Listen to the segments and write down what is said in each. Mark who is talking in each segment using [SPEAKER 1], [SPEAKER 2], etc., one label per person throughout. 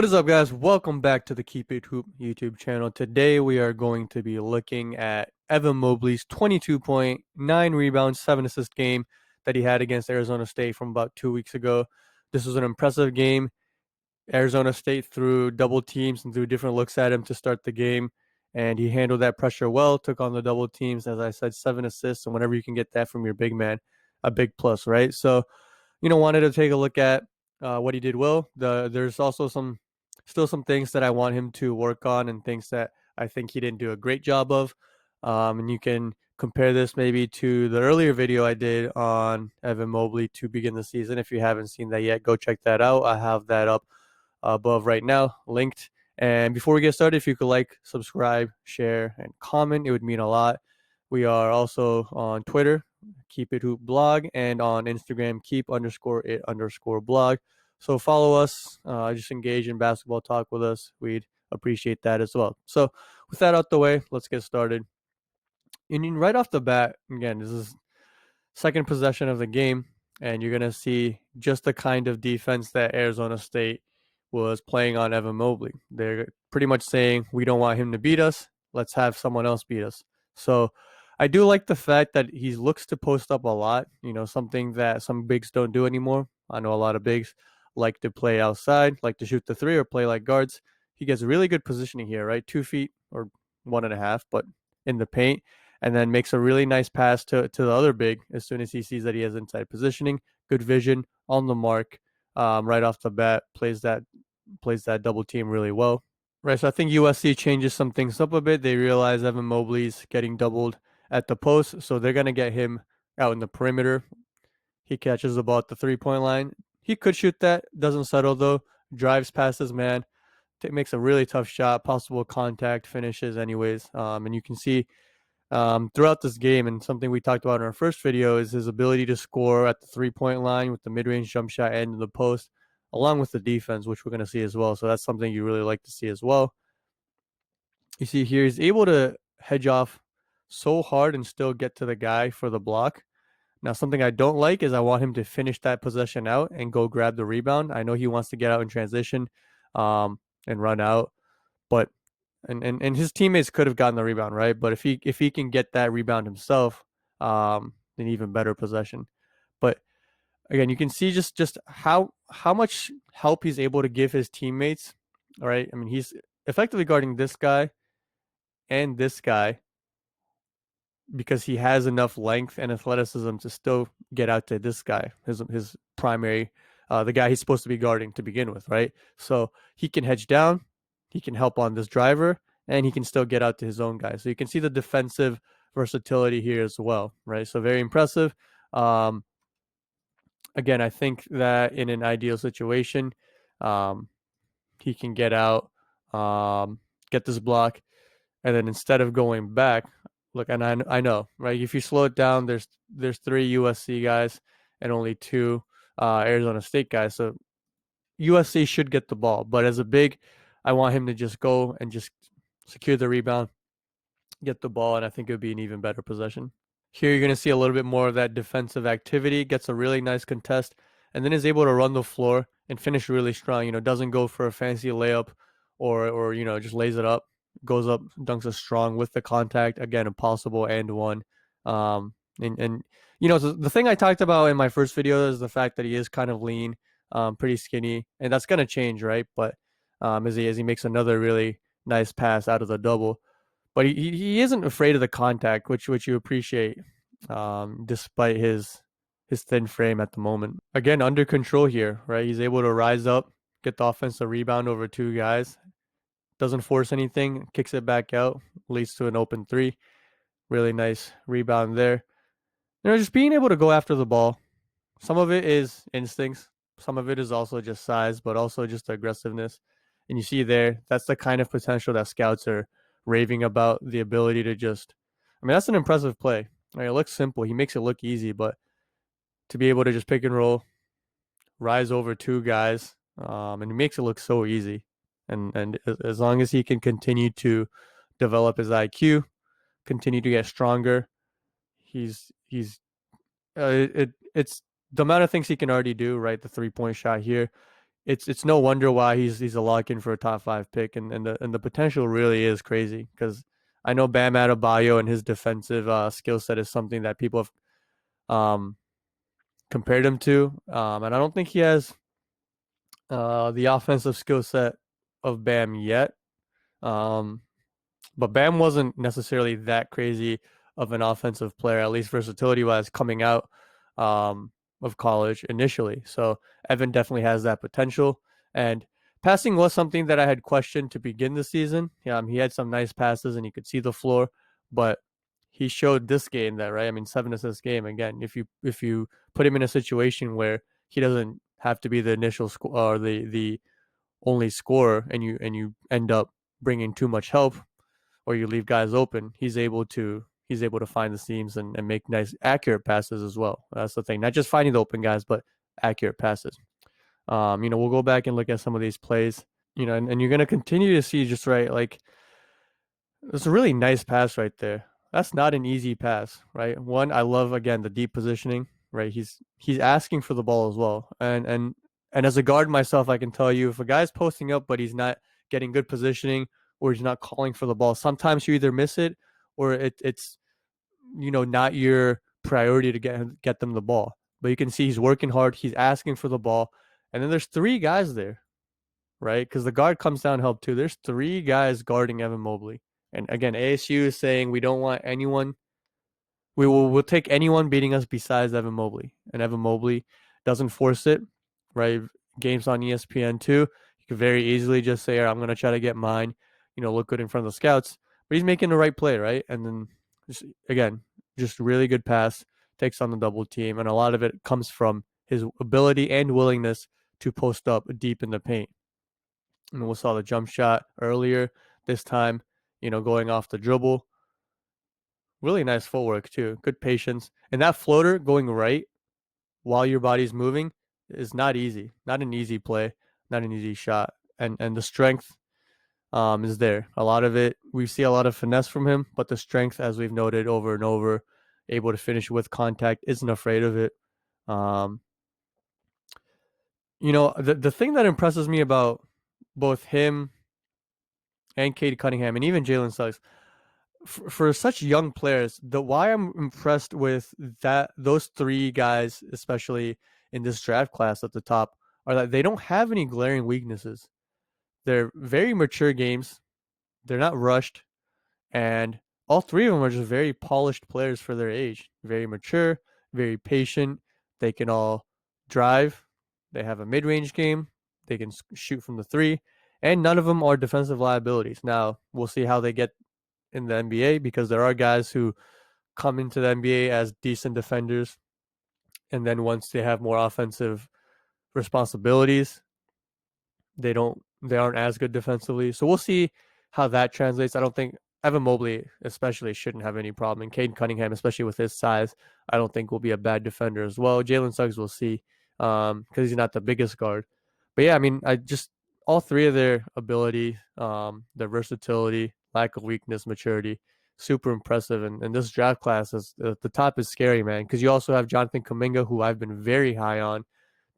[SPEAKER 1] What is up, guys? Welcome back to the Keep It Hoop YouTube channel. Today we are going to be looking at Evan Mobley's 22.9 rebounds, 7 assist game that he had against Arizona State from about 2 weeks ago. This was an impressive game. Arizona State threw double teams and threw different looks at him to start the game, and he handled that pressure well, took on the double teams. As I said, 7 assists, and whenever you can get that from your big man, a big plus, right? So, wanted to take a look at what he did well. There's also still some things that I want him to work on and things that I think he didn't do a great job of. And you can compare this maybe to the earlier video I did on Evan Mobley to begin the season. If you haven't seen that yet, go check that out. I have that up above right now, linked. And before we get started, if you could like, subscribe, share, and comment, it would mean a lot. We are also on Twitter, Keep It Hoop Blog, and on Instagram, keep_it_blog. So follow us, just engage in basketball talk with us. We'd appreciate that as well. So with that out the way, let's get started. And right off the bat, again, this is second possession of the game, and you're going to see just the kind of defense that Arizona State was playing on Evan Mobley. They're pretty much saying, we don't want him to beat us. Let's have someone else beat us. So I do like the fact that he looks to post up a lot, something that some bigs don't do anymore. I know a lot of bigs like to play outside, like to shoot the three or play like guards. He gets really good positioning here, right? 2 feet or 1.5, but in the paint, and then makes a really nice pass to the other big as soon as he sees that he has inside positioning. Good vision on the mark, right off the bat. Plays that double team really well. Right, so I think USC changes some things up a bit. They realize Evan Mobley's getting doubled at the post, so they're gonna get him out in the perimeter. He catches the ball at the 3-point line. He could shoot that, doesn't settle though. Drives past his man, makes a really tough shot, possible contact, finishes anyways. And you can see throughout this game, and something we talked about in our first video, is his ability to score at the 3-point line with the mid-range jump shot and in the post, along with the defense, which we're going to see as well. So that's something you really like to see as well. You see here, he's able to hedge off so hard and still get to the guy for the block. Now, something I don't like is I want him to finish that possession out and go grab the rebound. I know he wants to get out in transition and run out, but and his teammates could have gotten the rebound, right? But if he can get that rebound himself, then even better possession. But again, you can see just how much help he's able to give his teammates. All right, I mean, he's effectively guarding this guy and this guy because he has enough length and athleticism to still get out to this guy, his primary, the guy he's supposed to be guarding to begin with, right? So he can hedge down, he can help on this driver, and he can still get out to his own guy. So you can see the defensive versatility here as well, right? So very impressive. Again, I think that in an ideal situation, he can get out, get this block, and then instead of going back, look, and I know, right? If you slow it down, there's 3 USC guys and only 2 Arizona State guys. So USC should get the ball, but as a big, I want him to just go and just secure the rebound, get the ball, and I think it would be an even better possession. Here you're going to see a little bit more of that defensive activity, gets a really nice contest, and then is able to run the floor and finish really strong. Doesn't go for a fancy layup or just lays it up, goes up, dunks it strong with the contact. Again, impossible and one. And the thing I talked about in my first video is the fact that he is kind of lean, pretty skinny, and that's going to change, right? But as he makes another really nice pass out of the double. But he isn't afraid of the contact, which you appreciate, despite his thin frame at the moment. Again, under control here, right? He's able to rise up, get the offensive rebound over 2 guys, doesn't force anything, kicks it back out, leads to an open 3. Really nice rebound there. Just being able to go after the ball. Some of it is instincts, some of it is also just size, but also just aggressiveness. And you see there, that's the kind of potential that scouts are raving about, the ability to that's an impressive play. Right, it looks simple. He makes it look easy, but to be able to just pick and roll, rise over 2 guys, and he makes it look so easy. And as long as he can continue to develop his IQ, continue to get stronger, it's the amount of things he can already do, right? The 3-point shot here, it's no wonder why he's a lock in for a top 5 pick, and the potential really is crazy because I know Bam Adebayo and his defensive skill set is something that people have um, compared him to, and I don't think he has the offensive skill set of Bam yet. Um, but Bam wasn't necessarily that crazy of an offensive player, at least versatility wise, coming out um, of college initially. So Evan definitely has that potential. And passing was something that I had questioned to begin the season. He had some nice passes and he could see the floor, but he showed this game that, right. I mean, 7 assist game again. If you put him in a situation where he doesn't have to be the initial score or the only scorer, and you end up bringing too much help or you leave guys open, he's able to find the seams and make nice accurate passes as well. That's the thing. Not just finding the open guys, but accurate passes. We'll go back and look at some of these plays. And you're gonna continue to see just right, like it's a really nice pass right there. That's not an easy pass, right? One, I love again the deep positioning, right? He's asking for the ball as well. And as a guard myself, I can tell you if a guy's posting up but he's not getting good positioning or he's not calling for the ball, sometimes you either miss it or it's not your priority to get them the ball. But you can see he's working hard, he's asking for the ball, and then there's three guys there, right? Because the guard comes down to help too. There's three guys guarding Evan Mobley. And again, ASU is saying we don't want anyone. We'll take anyone beating us besides Evan Mobley. And Evan Mobley doesn't force it, right? Games on ESPN too. You could very easily just say, I'm gonna try to get mine, look good in front of the scouts. But he's making the right play, right? And then just really good pass, takes on the double team, and a lot of it comes from his ability and willingness to post up deep in the paint. And we saw the jump shot earlier this time, going off the dribble. Really nice footwork too. Good patience. And that floater going right while your body's moving is not easy. Not an easy play, not an easy shot. And the strength is there. A lot of it, we see a lot of finesse from him, but the strength, as we've noted over and over, able to finish with contact, isn't afraid of it. Um, the thing that impresses me about both him and Cade Cunningham and even Jalen Suggs, for such young players, the why I'm impressed with that those three guys, especially in this draft class at the top, are that they don't have any glaring weaknesses. They're very mature games. They're not rushed, and all three of them are just very polished players for their age. Very mature, very patient. They can all drive. They have a mid-range game. They can shoot from the three, and none of them are defensive liabilities. Now we'll see how they get in the NBA because there are guys who come into the NBA as decent defenders, and then once they have more offensive responsibilities, they aren't as good defensively. So we'll see how that translates. I don't think Evan Mobley especially shouldn't have any problem, and Cade Cunningham, especially with his size, I don't think will be a bad defender as well. Jalen Suggs we'll see because he's not the biggest guard. But yeah, I mean, I just all three of their ability, their versatility, lack of weakness, maturity, super impressive. And this draft class is the top is scary, man, because you also have Jonathan Kuminga, who I've been very high on,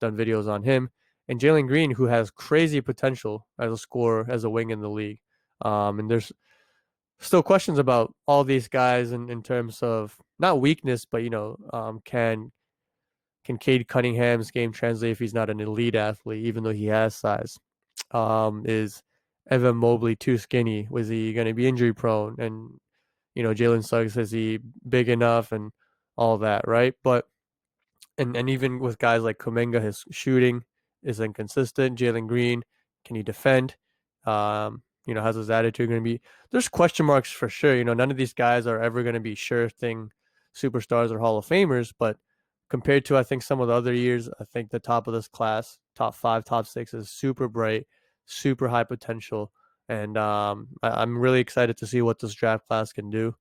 [SPEAKER 1] done videos on him, and Jalen Green, who has crazy potential as a scorer, as a wing in the league. And there's still questions about all these guys in terms of not weakness, but can Cade Cunningham's game translate if he's not an elite athlete, even though he has size? Is Evan Mobley too skinny? Was he going to be injury prone? And Jalen Suggs, is he big enough and all that, right? But and even with guys like Kuminga, his shooting is inconsistent. Jalen Green, can he defend? How's his attitude going to be? There's question marks for sure. None of these guys are ever going to be sure thing superstars or Hall of Famers, but compared to I think some of the other years, I think the top of this class, top 5, top 6 is super bright, super high potential, and I'm really excited to see what this draft class can do.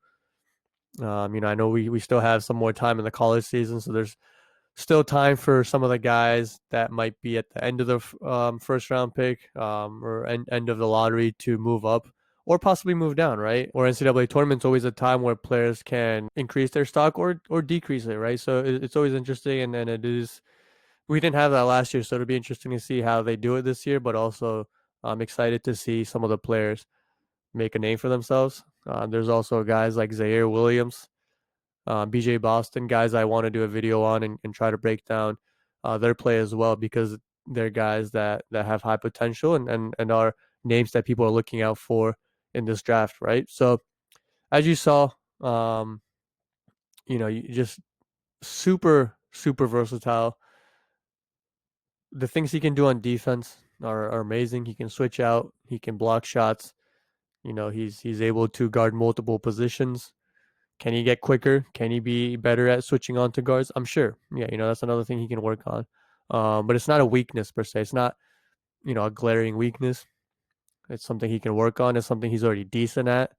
[SPEAKER 1] I know we still have some more time in the college season, so there's still time for some of the guys that might be at the end of the first round pick or end of the lottery to move up or possibly move down, right? Or NCAA tournament's always a time where players can increase their stock or decrease it, right? So it's always interesting, and it is we didn't have that last year, so it'll be interesting to see how they do it this year. But also, I'm excited to see some of the players make a name for themselves. There's also guys like Zaire Williams, BJ Boston, guys I want to do a video on and try to break down their play as well, because they're guys that have high potential and are names that people are looking out for in this draft, right? So as you saw, um, you just super versatile. The things he can do on defense are amazing. He can switch out. He can block shots. He's able to guard multiple positions. Can he get quicker? Can he be better at switching on to guards? I'm sure. Yeah, that's another thing he can work on. But it's not a weakness per se. It's not a glaring weakness. It's something he can work on. It's something he's already decent at.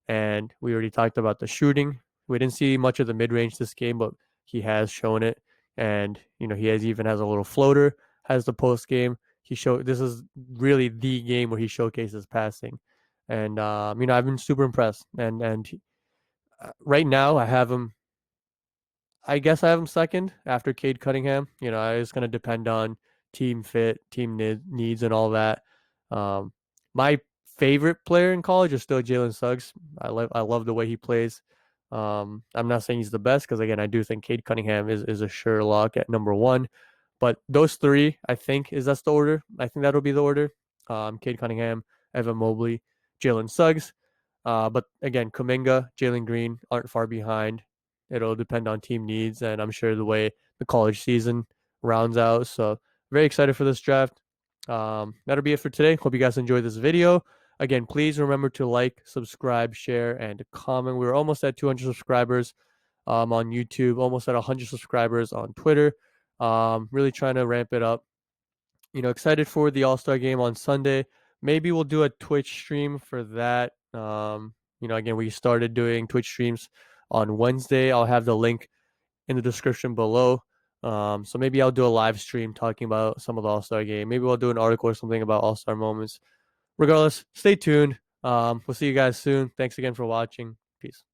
[SPEAKER 1] And we already talked about the shooting. We didn't see much of the mid range this game, but he has shown it. And he even has a little floater. Has the post game. This is really the game where he showcases passing, and I've been super impressed. And right now I have him. I guess I have him second after Cade Cunningham. It's going to depend on team fit, team needs, and all that. My favorite player in college is still Jalen Suggs. I love the way he plays. I'm not saying he's the best, because again, I do think Cade Cunningham is a sure lock at number one. But those three, I think, that's the order. I think that'll be the order. Cade Cunningham, Evan Mobley, Jalen Suggs. But again, Kuminga, Jalen Green aren't far behind. It'll depend on team needs, and I'm sure the way the college season rounds out. So very excited for this draft. That'll be it for today. Hope you guys enjoyed this video. Again, please remember to like, subscribe, share, and comment. We're almost at 200 subscribers on YouTube, almost at 100 subscribers on Twitter. Really trying to ramp it up. Excited for the All-Star game on Sunday. Maybe we'll do a Twitch stream for that. Again, we started doing Twitch streams on Wednesday. I'll have the link in the description below. So maybe I'll do a live stream talking about some of the All-Star game. Maybe I'll do an article or something about All-Star moments. Regardless, stay tuned. We'll see you guys soon. Thanks again for watching. Peace.